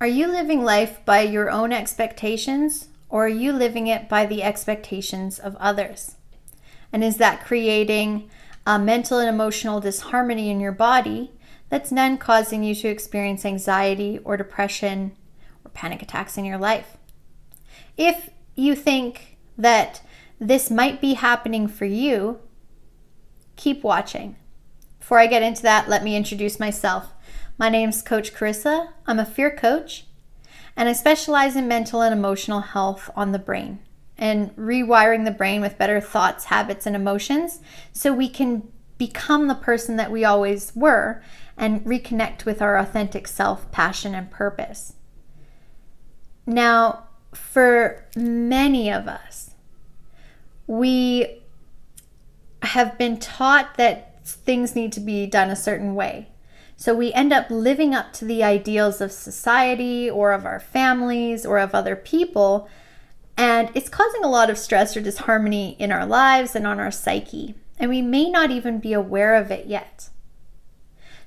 Are you living life by your own expectations, or are you living it by the expectations of others? And is that creating a mental and emotional disharmony in your body that's then causing you to experience anxiety or depression or panic attacks in your life? If you think that this might be happening for you, keep watching. Before I get into that, let me introduce myself. My name's Coach Carissa. I'm a fear coach, and I specialize in mental and emotional health on the brain and rewiring the brain with better thoughts, habits, and emotions so we can become the person that we always were and reconnect with our authentic self, passion, and purpose. Now, for many of us, we have been taught that things need to be done a certain way. So we end up living up to the ideals of society or of our families or of other people, and it's causing a lot of stress or disharmony in our lives and on our psyche, and we may not even be aware of it yet.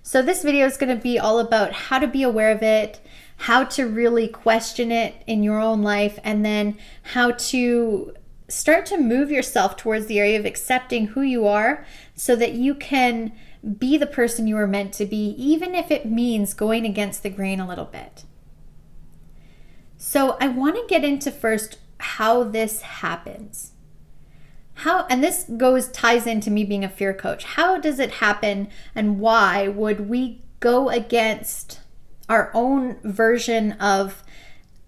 So this video is going to be all about how to be aware of it, how to really question it in your own life, and then how to start to move yourself towards the area of accepting who you are so that you can be the person you were meant to be, even if it means going against the grain a little bit. So I want to get into first how this happens. And this ties into me being a fear coach. How does it happen, and why would we go against our own version of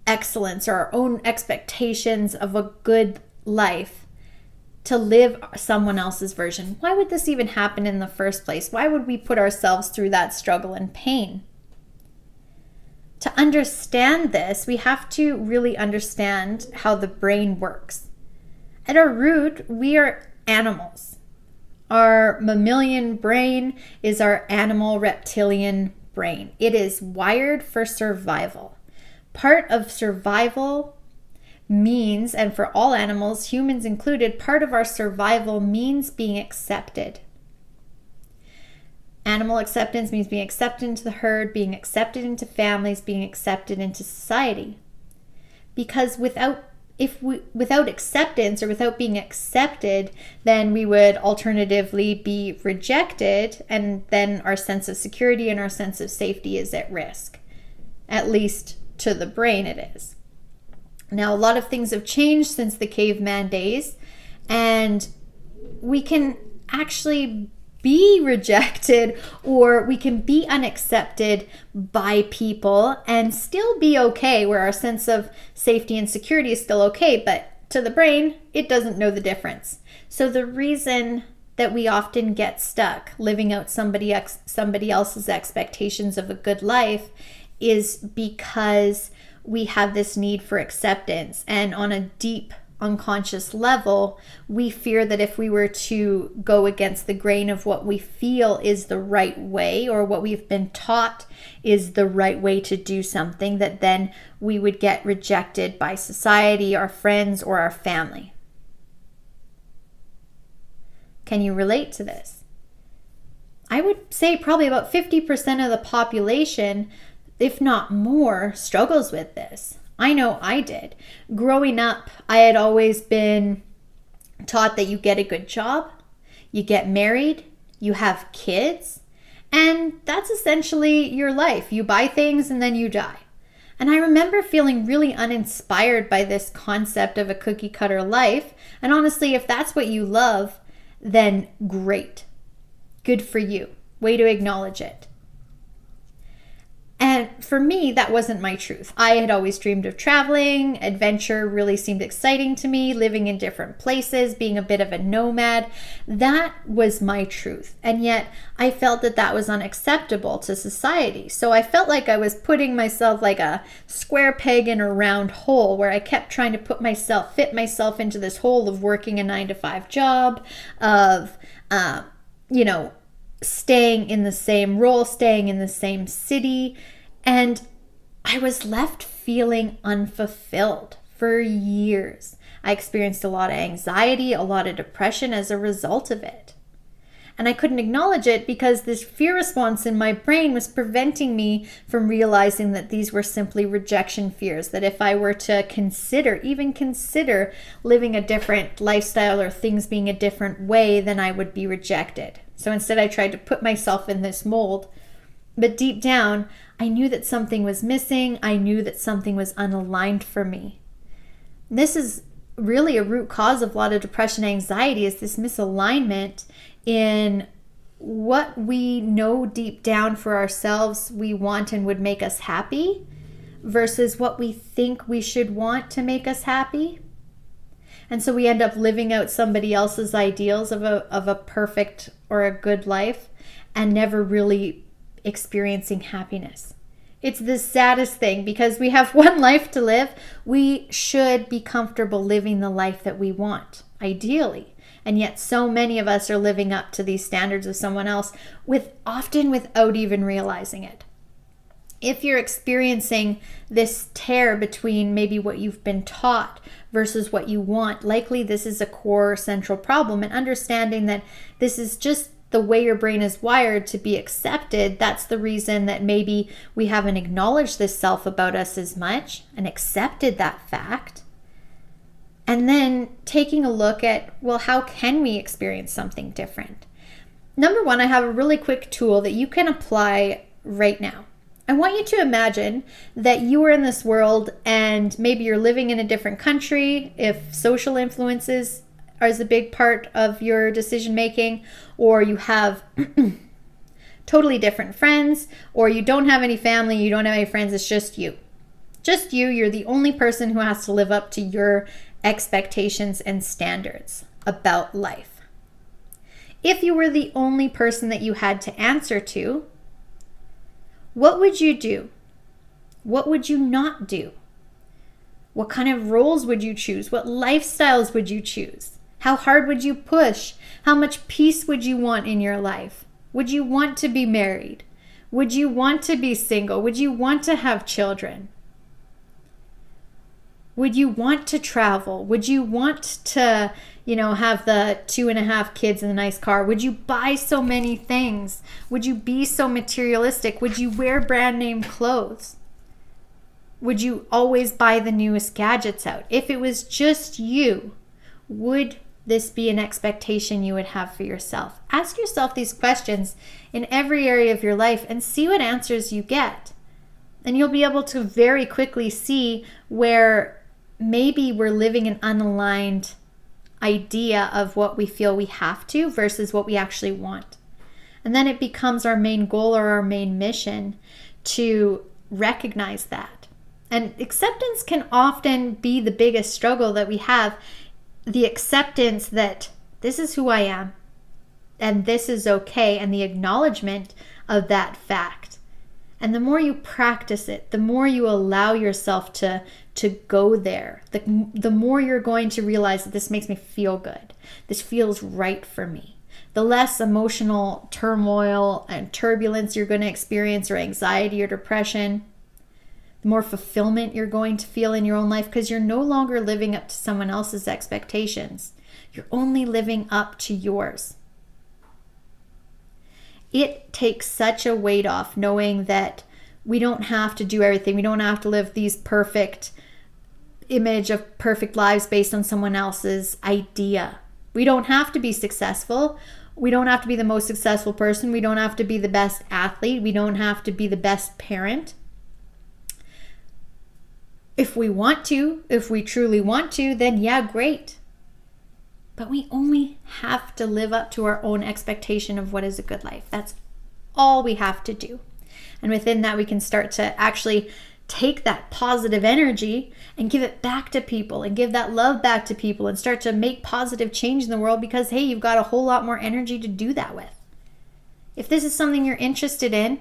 excellence or our own expectations of a good life to live someone else's version? Why would this even happen in the first place? Why would we put ourselves through that struggle and pain? To understand this, we have to really understand how the brain works. At our root, we are animals. Our mammalian brain is our animal reptilian brain. It is wired for survival. Part of survival means, and for all animals, humans included, part of our survival means being accepted. Animal acceptance means being accepted into the herd, being accepted into families, being accepted into society. Because without acceptance or without being accepted, then we would alternatively be rejected, and then our sense of security and our sense of safety is at risk. At least to the brain it is. Now, a lot of things have changed since the caveman days, and we can actually be rejected, or we can be unaccepted by people and still be okay, where our sense of safety and security is still okay, but to the brain, it doesn't know the difference. So the reason that we often get stuck living out somebody else's expectations of a good life is because we have this need for acceptance, and on a deep unconscious level, we fear that if we were to go against the grain of what we feel is the right way, or what we've been taught is the right way to do something, that then we would get rejected by society, our friends, or our family. Can you relate to this? I would say probably about 50% of the population, if not more, struggles with this. I know I did. Growing up, I had always been taught that you get a good job, you get married, you have kids, and that's essentially your life. You buy things and then you die. And I remember feeling really uninspired by this concept of a cookie cutter life. And honestly, if that's what you love, then great. Good for you. Way to acknowledge it. And for me, that wasn't my truth. I had always dreamed of traveling. Adventure really seemed exciting to me, living in different places, being a bit of a nomad. That was my truth. And yet I felt that that was unacceptable to society. So I felt like I was putting myself like a square peg in a round hole, where I kept trying to fit myself into this hole of working a 9-to-5 job, of, staying in the same role, staying in the same city. And I was left feeling unfulfilled for years. I experienced a lot of anxiety, a lot of depression as a result of it. And I couldn't acknowledge it because this fear response in my brain was preventing me from realizing that these were simply rejection fears, that if I were to even consider living a different lifestyle or things being a different way, then I would be rejected. So instead I tried to put myself in this mold. But deep down, I knew that something was missing. I knew that something was unaligned for me. This is really a root cause of a lot of depression and anxiety, is this misalignment in what we know deep down for ourselves we want and would make us happy versus what we think we should want to make us happy. And so we end up living out somebody else's ideals of a perfect or a good life and never really experiencing happiness. It's the saddest thing, because we have one life to live. We should be comfortable living the life that we want, ideally. And yet so many of us are living up to these standards of someone else, often without even realizing it. If you're experiencing this tear between maybe what you've been taught versus what you want, likely this is a core central problem. And understanding that this is just the way your brain is wired to be accepted, that's the reason that maybe we haven't acknowledged this self about us as much and accepted that fact. And then taking a look at, well, how can we experience something different? Number one, I have a really quick tool that you can apply right now. I want you to imagine that you are in this world and maybe you're living in a different country, if social influences is a big part of your decision making, or you have totally different friends, or you don't have any family, you don't have any friends, it's just you. Just you, you're the only person who has to live up to your expectations and standards about life. If you were the only person that you had to answer to, what would you do? What would you not do? What kind of roles would you choose? What lifestyles would you choose? How hard would you push? How much peace would you want in your life? Would you want to be married? Would you want to be single? Would you want to have children? Would you want to travel? Would you want to, have the 2.5 kids in a nice car? Would you buy so many things? Would you be so materialistic? Would you wear brand name clothes? Would you always buy the newest gadgets out? If it was just you, would this be an expectation you would have for yourself? Ask yourself these questions in every area of your life and see what answers you get. And you'll be able to very quickly see where maybe we're living an unaligned idea of what we feel we have to versus what we actually want. And then it becomes our main goal or our main mission to recognize that. And acceptance can often be the biggest struggle that we have. The acceptance that this is who I am and this is okay, and the acknowledgement of that fact. And the more you practice it, the more you allow yourself to go there, the more you're going to realize that this makes me feel good. This feels right for me. The less emotional turmoil and turbulence you're going to experience, or anxiety or depression, the more fulfillment you're going to feel in your own life, because you're no longer living up to someone else's expectations. You're only living up to yours. It takes such a weight off knowing that we don't have to do everything. We don't have to live these perfect image of perfect lives based on someone else's idea. We don't have to be successful. We don't have to be the most successful person. We don't have to be the best athlete. We don't have to be the best parent. If we want to, if we truly want to, then yeah, great. But we only have to live up to our own expectation of what is a good life. That's all we have to do. And within that, we can start to actually take that positive energy and give it back to people and give that love back to people and start to make positive change in the world, because, hey, you've got a whole lot more energy to do that with. If this is something you're interested in,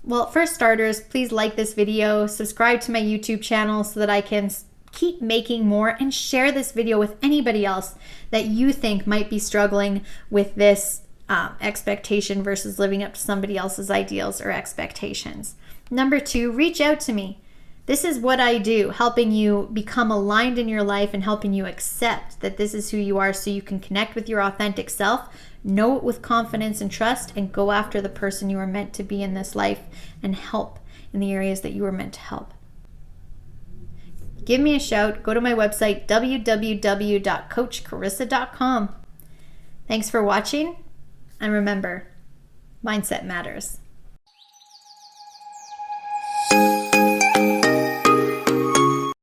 well, for starters, please like this video, subscribe to my YouTube channel so that I can keep making more, and share this video with anybody else that you think might be struggling with this expectation versus living up to somebody else's ideals or expectations. Number 2, reach out to me. This is what I do, helping you become aligned in your life and helping you accept that this is who you are so you can connect with your authentic self, Know it with confidence and trust, and go after the person you are meant to be in this life and help in the areas that you are meant to help. Give me a shout. Go to my website, www.coachcarissa.com. Thanks for watching, and remember, mindset matters.